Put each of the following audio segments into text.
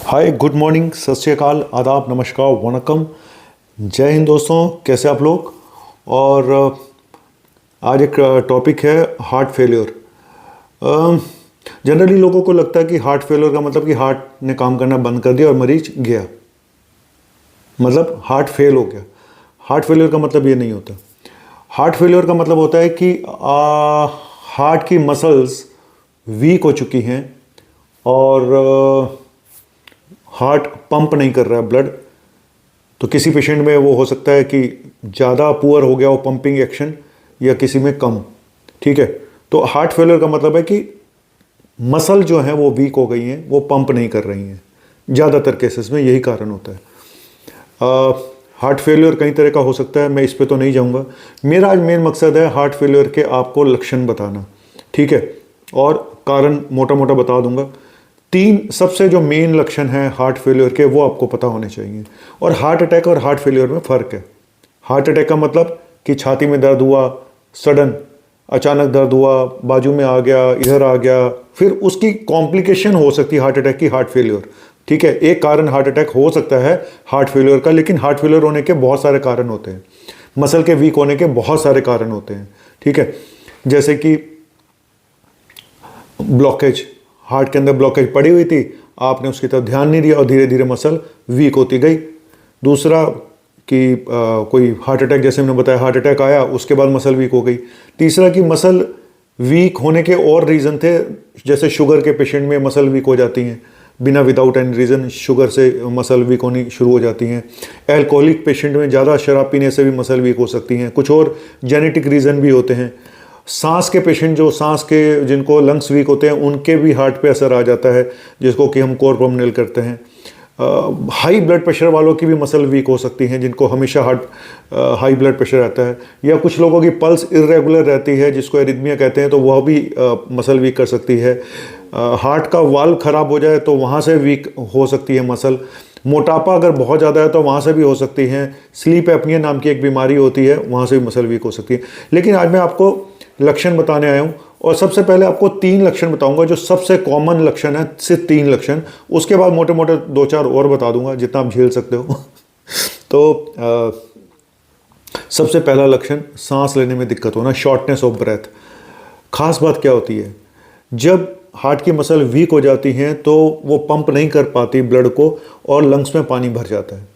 हाय, good morning, सत श्री अकाल, आदाब, नमस्कार, वनकम, जय हिंद दोस्तों। कैसे आप लोग। और आज एक टॉपिक है हार्ट फेलियर। जनरली लोगों को लगता है कि हार्ट फेलियर का मतलब कि हार्ट ने काम करना बंद कर दिया और मरीज गया, मतलब हार्ट फेल हो गया। हार्ट फेलियर का मतलब ये नहीं होता। हार्ट फेलियर का मतलब होता है कि हार्ट की मसल्स वीक हो चुकी हैं और हार्ट पंप नहीं कर रहा है ब्लड। तो किसी पेशेंट में वो हो सकता है कि ज़्यादा पुअर हो गया हो पंपिंग एक्शन, या किसी में कम। ठीक है, तो हार्ट फेलियर का मतलब है कि मसल जो है वो वीक हो गई हैं, वो पंप नहीं कर रही हैं। ज़्यादातर केसेस में यही कारण होता है। हार्ट फेलियर कई तरह का हो सकता है, मैं इस पे तो नहीं जाऊंगा। मेरा आज मेन मकसद है हार्ट फेलियर के आपको लक्षण बताना, ठीक है, और कारण मोटा मोटा बता दूंगा। 3 सबसे जो मेन लक्षण हैं हार्ट फेलियर के, वो आपको पता होने चाहिए। और हार्ट अटैक और हार्ट फेलियर में फ़र्क है। हार्ट अटैक का मतलब कि छाती में दर्द हुआ, सडन अचानक दर्द हुआ, बाजू में आ गया, इधर आ गया, फिर उसकी कॉम्प्लिकेशन हो सकती है हार्ट अटैक की, हार्ट फेलियर। ठीक है, एक कारण हार्ट अटैक हो सकता है हार्ट फेलियर का, लेकिन हार्ट फेलियर होने के बहुत सारे कारण होते हैं। मसल के वीक होने के बहुत सारे कारण होते हैं। ठीक है, जैसे कि ब्लॉकेज, हार्ट के अंदर ब्लॉकेज पड़ी हुई थी, आपने उसकी तरफ ध्यान नहीं दिया और धीरे धीरे मसल वीक होती गई। दूसरा कि कोई हार्ट अटैक, जैसे मैंने बताया हार्ट अटैक आया, उसके बाद मसल वीक हो गई। तीसरा कि मसल वीक होने के और रीज़न थे, जैसे शुगर के पेशेंट में मसल वीक हो जाती हैं बिना विदाउट एनी रीज़न, शुगर से मसल वीक होनी शुरू हो जाती हैं। एल्कोहलिक पेशेंट में ज़्यादा शराब पीने से भी मसल वीक हो सकती हैं। कुछ और जेनेटिक रीज़न भी होते हैं। सांस के पेशेंट, जो सांस के जिनको लंग्स वीक होते हैं, उनके भी हार्ट पे असर आ जाता है, जिसको कि हम कोर पल्मोनल करते हैं। हाई ब्लड प्रेशर वालों की भी मसल वीक हो सकती हैं, जिनको हमेशा हाई ब्लड प्रेशर रहता है। या कुछ लोगों की पल्स इरेगुलर रहती है, जिसको एरिथमिया कहते हैं, तो वह भी मसल वीक कर सकती है। हार्ट का वाल्व खराब हो जाए तो वहाँ से वीक हो सकती है मसल। मोटापा अगर बहुत ज़्यादा है तो वहाँ से भी हो सकती हैं। स्लीप एपनिया नाम की एक बीमारी होती है, वहाँ से भी मसल वीक हो सकती है। लेकिन आज मैं आपको लक्षण बताने आया हूँ, और सबसे पहले आपको 3 लक्षण बताऊंगा जो सबसे कॉमन लक्षण है, सिर्फ 3 लक्षण। उसके बाद मोटे मोटे 2-4 और बता दूंगा, जितना आप झेल सकते हो। तो सबसे पहला लक्षण, सांस लेने में दिक्कत होना, शॉर्टनेस ऑफ ब्रेथ। खास बात क्या होती है, जब हार्ट की मसल वीक हो जाती हैं तो वो पंप नहीं कर पाती ब्लड को और लंग्स में पानी भर जाता है।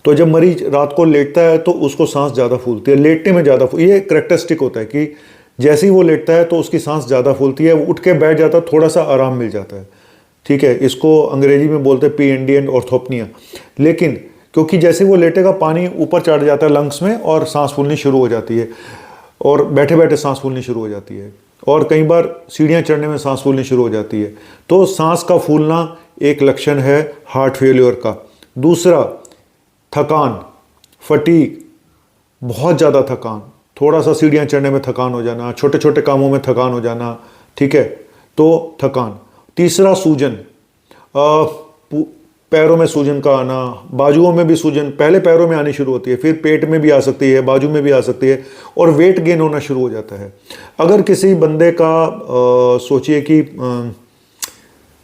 तो जब मरीज रात को लेटता है तो उसको सांस ज़्यादा फूलती है, लेटने में ज़्यादा ये करेक्टरिस्टिक होता है कि जैसे ही वो लेटता है तो उसकी सांस ज़्यादा फूलती है, वो उठ के बैठ जाता है, थोड़ा सा आराम मिल जाता है। ठीक है, इसको अंग्रेजी में बोलते हैं PND एंड ऑर्थोपनिया। लेकिन क्योंकि जैसे वो लेटेगा पानी ऊपर चढ़ जाता है लंग्स में और सांस फूलनी शुरू हो जाती है, और बैठे बैठे सांस फूलनी शुरू हो जाती है, और कई बार सीढ़ियाँ चढ़ने में सांस फूलनी शुरू हो जाती है। तो सांस का फूलना एक लक्षण है हार्ट फेलियर का। दूसरा, थकान, फटीग, बहुत ज़्यादा थकान, थोड़ा सा सीढ़ियाँ चढ़ने में थकान हो जाना, छोटे छोटे कामों में थकान हो जाना। ठीक है, तो थकान। तीसरा, सूजन, पैरों में सूजन का आना, बाजुओं में भी सूजन, पहले पैरों में आनी शुरू होती है, फिर पेट में भी आ सकती है, बाजू में भी आ सकती है, और वेट गेन होना शुरू हो जाता है। अगर किसी बंदे का सोचिए कि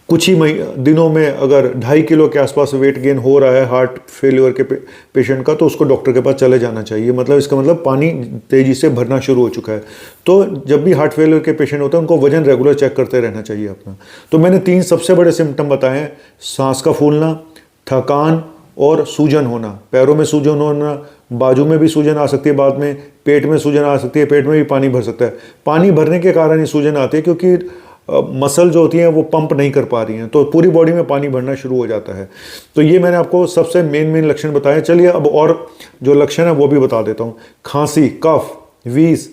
कुछ ही दिनों में अगर 2.5 किलो के आसपास वेट गेन हो रहा है हार्ट फेलियर के पेशेंट का, तो उसको डॉक्टर के पास चले जाना चाहिए। मतलब इसका मतलब पानी तेज़ी से भरना शुरू हो चुका है। तो जब भी हार्ट फेलियर के पेशेंट होते हैं उनको वजन रेगुलर चेक करते रहना चाहिए अपना। तो मैंने 3 सबसे बड़े सिम्टम बताए हैं, सांस का फूलना, थकान और सूजन होना। पैरों में सूजन होना, बाजू में भी सूजन आ सकती है, बाद में पेट में सूजन आ सकती है, पेट में भी पानी भर सकता है। पानी भरने के कारण ही सूजन आती है, क्योंकि मसल जो होती हैं वो पंप नहीं कर पा रही हैं, तो पूरी बॉडी में पानी भरना शुरू हो जाता है। तो ये मैंने आपको सबसे मेन लक्षण बताए। चलिए अब और जो लक्षण है वो भी बता देता हूँ। खांसी, कफ, वीज।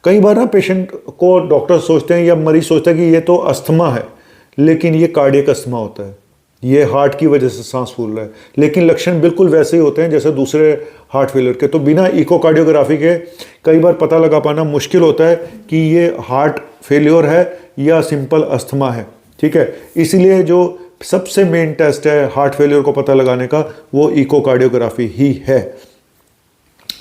कई बार ना पेशेंट को डॉक्टर सोचते हैं या मरीज सोचता है कि ये तो अस्थमा है, लेकिन ये कार्डियक अस्थमा होता है, ये हार्ट की वजह से सांस फूल रहा है। लेकिन लक्षण बिल्कुल वैसे ही होते हैं जैसे दूसरे हार्ट फेलियर के। तो बिना इकोकार्डियोग्राफी के कई बार पता लगा पाना मुश्किल होता है कि ये हार्ट फेलियर है या सिंपल अस्थमा है। ठीक है, इसीलिए जो सबसे मेन टेस्ट है हार्ट फेलियर को पता लगाने का, वो इकोकार्डियोग्राफी ही है।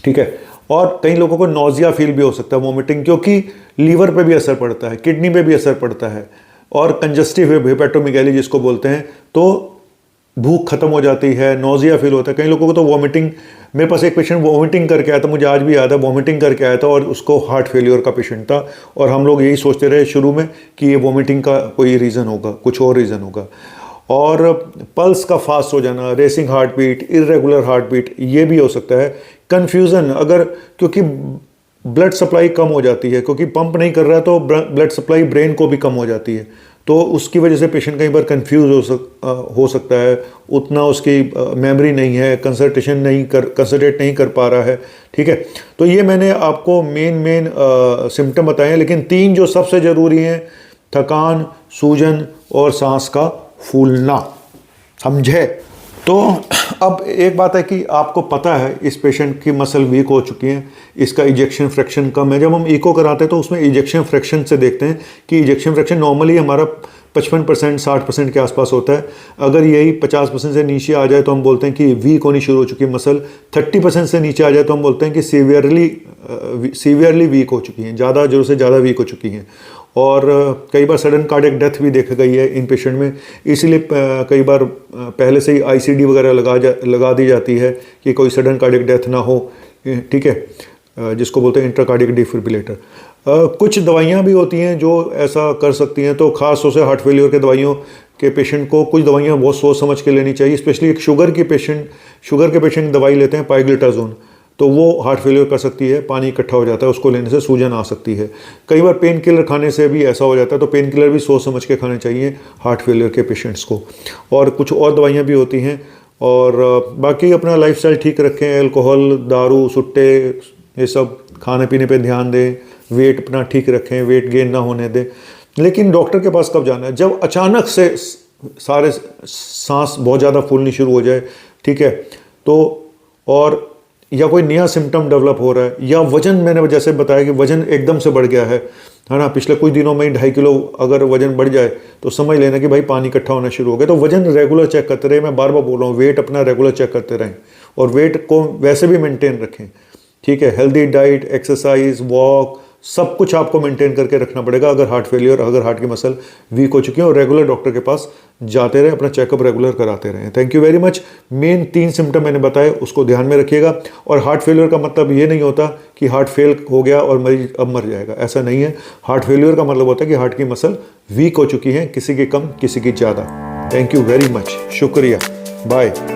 ठीक है, और कई लोगों को नोजिया फील भी हो सकता है, वोमिटिंग, क्योंकि लीवर पे भी असर पड़ता है, किडनी पे भी असर पड़ता है, और कंजस्टिव हेपेटोमेगाली जिसको बोलते हैं। तो भूख खत्म हो जाती है, नोजिया फील होता है, कई लोगों को तो वॉमिटिंग, मेरे पास एक पेशेंट वॉमिटिंग करके आया था, मुझे आज भी याद है, वॉमिटिंग करके आया था और उसको हार्ट फेलियर का पेशेंट था, और हम लोग यही सोचते रहे शुरू में कि ये वॉमिटिंग का कोई रीज़न होगा, कुछ और रीज़न होगा। और पल्स का फास्ट हो जाना, racing heart beat, irregular heart beat, ये भी हो सकता है। कन्फ्यूज़न, अगर क्योंकि ब्लड सप्लाई कम हो जाती है, क्योंकि पंप नहीं कर रहा है तो ब्लड सप्लाई ब्रेन को भी कम हो जाती है, तो उसकी वजह से पेशेंट कई बार कंफ्यूज हो सकता है, उतना उसकी मेमोरी नहीं है, कंसंट्रेट नहीं कर पा रहा है, ठीक है। तो ये मैंने आपको मेन सिम्टम बताए हैं, लेकिन 3 जो सबसे ज़रूरी हैं, थकान, सूजन और सांस का फूलना, समझे। तो अब एक बात है कि आपको पता है इस पेशेंट की मसल वीक हो चुकी है, इसका इजेक्शन फ्रैक्शन कम है। जब हम इको कराते हैं तो उसमें इजेक्शन फ्रैक्शन से देखते हैं कि इजेक्शन फ्रैक्शन नॉर्मली हमारा 55% 60% के आसपास होता है। अगर यही 50% से नीचे आ जाए तो हम बोलते हैं कि वीक होनी शुरू हो चुकी है मसल। 30% से नीचे आ जाए तो हम बोलते हैं कि सीवियरली वीक हो चुकी हैं, ज़्यादा ज़रूरत से ज़्यादा वीक हो चुकी हैं। और कई बार सडन कार्डियक डेथ भी देखी गई है इन पेशेंट में, इसलिए कई बार पहले से ही आईसीडी वगैरह लगा दी जाती है कि कोई सडन कार्डियक डेथ ना हो, ठीक है, जिसको बोलते हैं इंट्राकार्डियक डिफिब्रिलेटर। कुछ दवाइयाँ भी होती हैं जो ऐसा कर सकती हैं, तो ख़ास तौर से हार्ट फेलियर के दवाइयों के पेशेंट को कुछ दवाइयाँ बहुत सोच समझ के लेनी चाहिए। स्पेशली एक शुगर के पेशेंट दवाई लेते हैं पाइग्लिटाजोन, तो वो हार्ट फेलियर कर सकती है, पानी इकट्ठा हो जाता है, उसको लेने से सूजन आ सकती है। कई बार पेन किलर खाने से भी ऐसा हो जाता है, तो पेन किलर भी सोच समझ के खाने चाहिए हार्ट फेलियर के पेशेंट्स को। और कुछ और दवाइयाँ भी होती हैं, और बाकी अपना लाइफस्टाइल ठीक रखें, अल्कोहल, दारू, सुट्टे, ये सब खाने पीने पे ध्यान दें, वेट अपना ठीक रखें, वेट गेन ना होने दें। लेकिन डॉक्टर के पास कब जाना है? जब अचानक से सारे सांस बहुत ज़्यादा फूलनी शुरू हो जाए, ठीक है, तो और या कोई नया सिम्टम डेवलप हो रहा है, या वजन, मैंने जैसे बताया कि वजन एकदम से बढ़ गया है ना, पिछले कुछ दिनों में ही 2.5 किलो अगर वजन बढ़ जाए तो समझ लेना कि भाई पानी इकट्ठा होना शुरू हो गया। तो वजन रेगुलर चेक करते रहे, मैं बार बार बोल रहा हूँ, वेट अपना रेगुलर चेक करते रहें, और वेट को वैसे भी मेंटेन रखें, ठीक है। हेल्दी डाइट, एक्सरसाइज, वॉक, सब कुछ आपको मेंटेन करके रखना पड़ेगा अगर हार्ट की मसल वीक हो चुकी है, और रेगुलर डॉक्टर के पास जाते रहे, अपना चेकअप रेगुलर कराते रहें। Thank you very much. Main 3 symptom मैंने बताए, उसको ध्यान में रखिएगा। और हार्ट फेलियर का मतलब ये नहीं होता कि हार्ट फेल हो गया और मरीज अब मर जाएगा, ऐसा नहीं है। हार्ट फेलियर का मतलब होता है कि हार्ट की मसल वीक हो चुकी है, किसी की कम, किसी की ज़्यादा। थैंक यू वेरी मच, शुक्रिया, बाय।